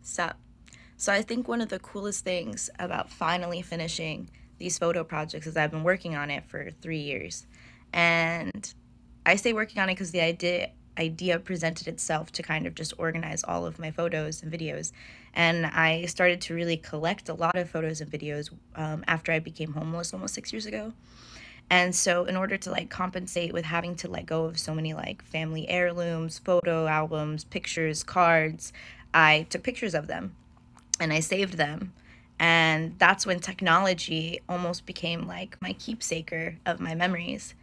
So, so I think one of the coolest things about finally finishing these photo projects is I've been working on it for 3 years. And I say working on it because the idea presented itself to kind of just organize all of my photos and videos. And I started to really collect a lot of photos and videos after I became homeless almost 6 years ago. And so, in order to like compensate with having to let go of so many like family heirlooms, photo albums, pictures, cards, I took pictures of them and I saved them. And that's when technology almost became like my keepsaker of my memories.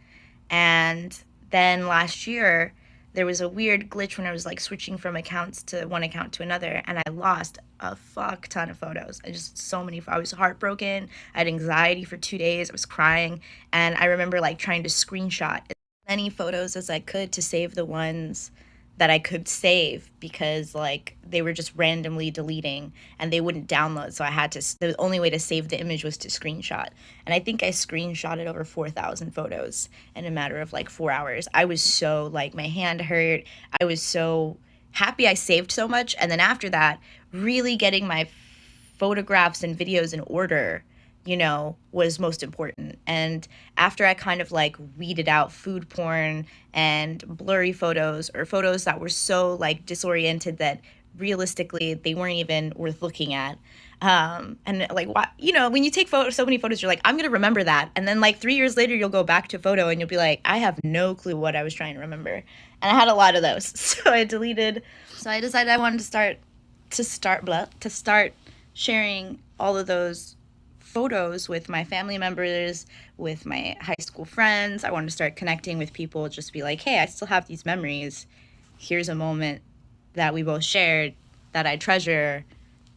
And then last year, there was a weird glitch when I was like switching from accounts to one account to another, and I lost a fuck ton of photos. I just so many. I was heartbroken. I had anxiety for 2 days. I was crying, and I remember like trying to screenshot as many photos as I could to save the ones that I could save because like they were just randomly deleting and they wouldn't download. So I had to, the only way to save the image was to screenshot. And I think I screenshotted over 4,000 photos in a matter of like 4 hours. I was so like, my hand hurt. I was so happy I saved so much. And then after that, really getting my photographs and videos in order, was most important. And after I kind of like weeded out food porn and blurry photos or photos that were so like disoriented that realistically they weren't even worth looking at. And like, when you take so many photos, you're like, I'm gonna remember that. And then like 3 years later, you'll go back to a photo and you'll be like, I have no clue what I was trying to remember. And I had a lot of those, so I deleted. So I decided I wanted to start sharing all of those photos with my family members, with my high school friends. I wanted to start connecting with people, just be like, hey, I still have these memories. Here's a moment that we both shared that I treasure.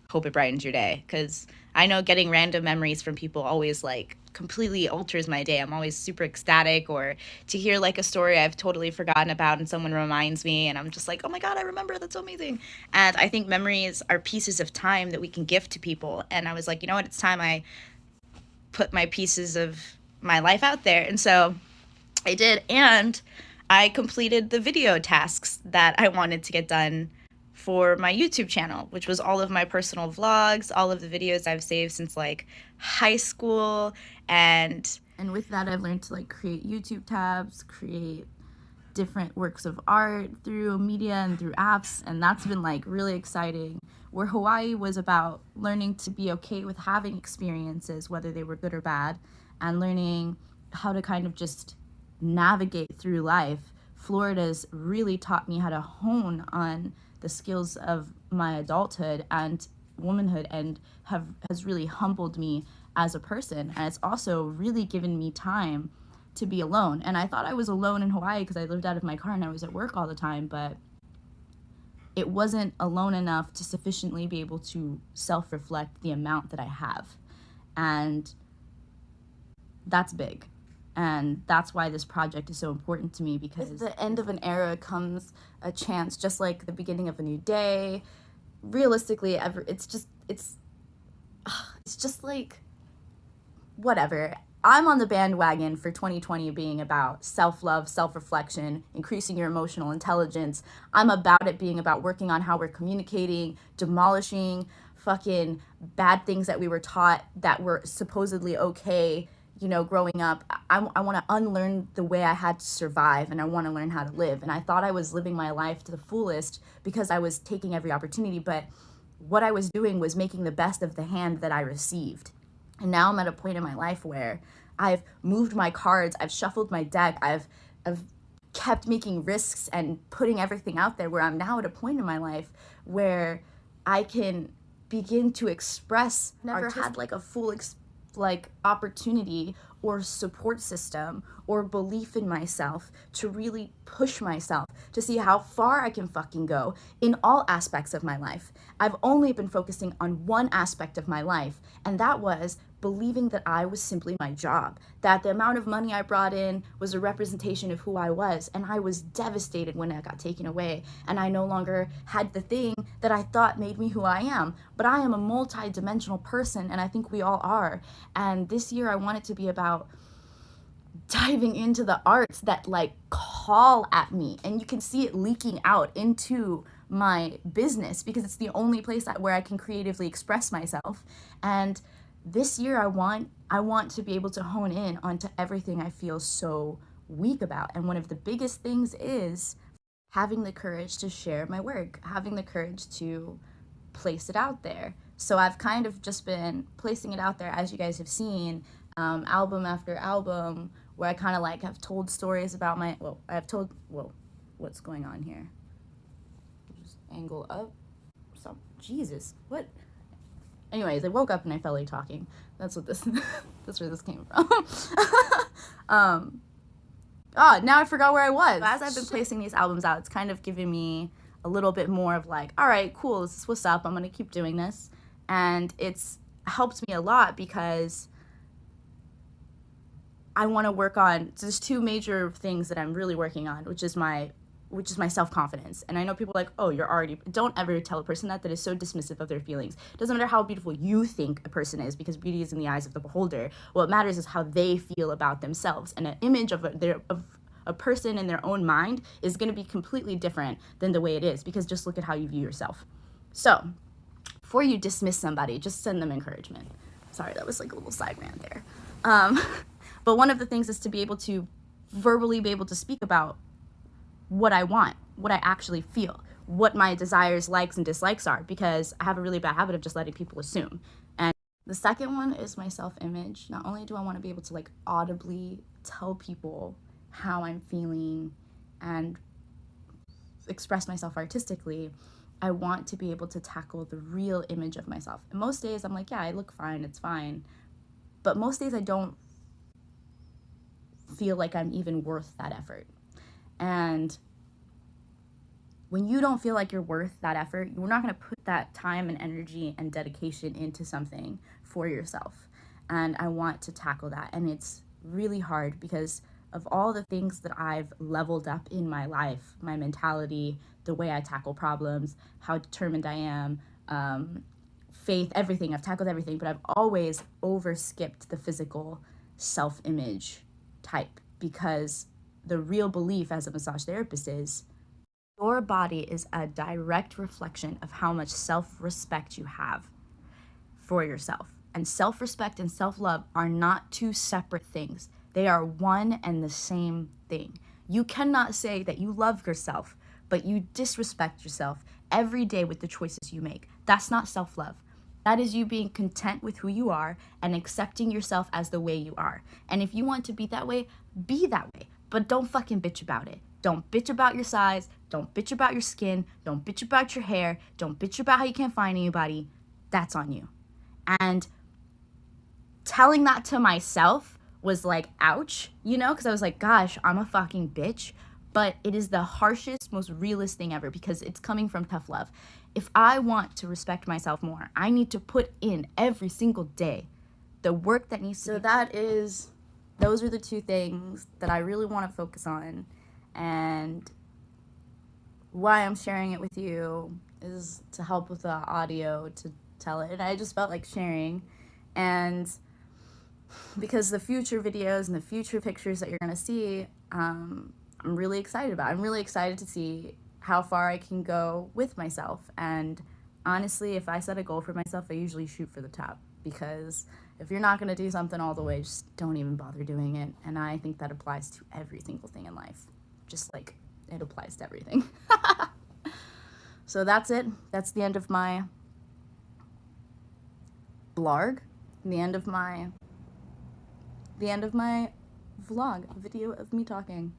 Hope it brightens your day. Because I know getting random memories from people always like completely alters my day. I'm always super ecstatic, or to hear like a story I've totally forgotten about and someone reminds me and I'm just like, oh my God, I remember. That's so amazing. And I think memories are pieces of time that we can gift to people. And I was like, you know what? It's time I put my pieces of my life out there. And so I did. And I completed the video tasks that I wanted to get done for my YouTube channel, which was all of my personal vlogs, all of the videos I've saved since like high school. And with that, I've learned to like create YouTube tabs, create different works of art through media and through apps, and that's been like really exciting. Where Hawaii was about learning to be okay with having experiences, whether they were good or bad, and learning how to kind of just navigate through life, Florida's really taught me how to hone on the skills of my adulthood and womanhood, and has really humbled me as a person. And it's also really given me time to be alone. And I thought I was alone in Hawaii because I lived out of my car and I was at work all the time, but it wasn't alone enough to sufficiently be able to self-reflect the amount that I have. And that's big. And that's why this project is so important to me, because with the end of an era comes a chance, just like the beginning of a new day. Realistically, it's just like, whatever. I'm on the bandwagon for 2020 being about self-love, self-reflection, increasing your emotional intelligence. I'm about it being about working on how we're communicating, demolishing fucking bad things that we were taught that were supposedly okay, growing up. I want to unlearn the way I had to survive, and I want to learn how to live. And I thought I was living my life to the fullest because I was taking every opportunity, but what I was doing was making the best of the hand that I received. And now I'm at a point in my life where I've moved my cards, I've shuffled my deck, I've kept making risks and putting everything out there, where I'm now at a point in my life where I can begin to express. Never had like a full opportunity or support system or belief in myself to really push myself to see how far I can fucking go in all aspects of my life. I've only been focusing on one aspect of my life, and that was believing that I was simply my job, that the amount of money I brought in was a representation of who I was, and I was devastated when it got taken away, and I no longer had the thing that I thought made me who I am. But I am a multi-dimensional person, and I think we all are, and this year I want it to be about diving into the arts that like call at me, and you can see it leaking out into my business because it's the only place where I can creatively express myself. And this year I want to be able to hone in onto everything I feel so weak about. And one of the biggest things is having the courage to share my work, having the courage to place it out there. So I've kind of just been placing it out there, as you guys have seen, album after album, where I kind of like have told stories about what's going on here? Just angle up. So, Jesus, what? Anyways, I woke up and I felt like talking. That's what this, that's where this came from. Now I forgot where I was. As I've been placing these albums out, it's kind of given me a little bit more of like, all right, cool, this is what's up, I'm gonna keep doing this. And it's helped me a lot because I want to work on, so there's two major things that I'm really working on, which is my self-confidence. And I know people are like, oh, don't ever tell a person that is so dismissive of their feelings. It doesn't matter how beautiful you think a person is, because beauty is in the eyes of the beholder. What matters is how they feel about themselves. And an image of a person in their own mind is going to be completely different than the way it is, because just look at how you view yourself. So before you dismiss somebody, just send them encouragement. Sorry, that was like a little side rant there. But one of the things is to be able to verbally be able to speak about what I want, what I actually feel, what my desires, likes, and dislikes are, because I have a really bad habit of just letting people assume. And the second one is my self-image. Not only do I want to be able to like audibly tell people how I'm feeling and express myself artistically, I want to be able to tackle the real image of myself. And most days I'm like, yeah, I look fine, it's fine. But most days I don't feel like I'm even worth that effort. And when you don't feel like you're worth that effort, you're not going to put that time and energy and dedication into something for yourself. And I want to tackle that. And it's really hard because of all the things that I've leveled up in my life, my mentality, the way I tackle problems, how determined I am, faith, everything. I've tackled everything, but I've always overskipped the physical self-image type, because the real belief as a massage therapist is your body is a direct reflection of how much self-respect you have for yourself. And self-respect and self-love are not two separate things. They are one and the same thing. You cannot say that you love yourself, but you disrespect yourself every day with the choices you make. That's not self-love. That is you being content with who you are and accepting yourself as the way you are. And if you want to be that way, but don't fucking bitch about it. Don't bitch about your size. Don't bitch about your skin. Don't bitch about your hair. Don't bitch about how you can't find anybody. That's on you. And telling that to myself was like, ouch, because I was like, gosh, I'm a fucking bitch. But it is the harshest, most realist thing ever, because it's coming from tough love. If I want to respect myself more, I need to put in every single day the work that needs to be. Those are the two things that I really want to focus on. And why I'm sharing it with you is to help with the audio, to tell it. And I just felt like sharing. And because the future videos and the future pictures that you're going to see, I'm really excited about. I'm really excited to see how far I can go with myself. And honestly, if I set a goal for myself, I usually shoot for the top, because if you're not going to do something all the way, just don't even bother doing it. And I think that applies to every single thing in life, just like it applies to everything. So that's it. That's the end of my blog, the end of my vlog, video of me talking.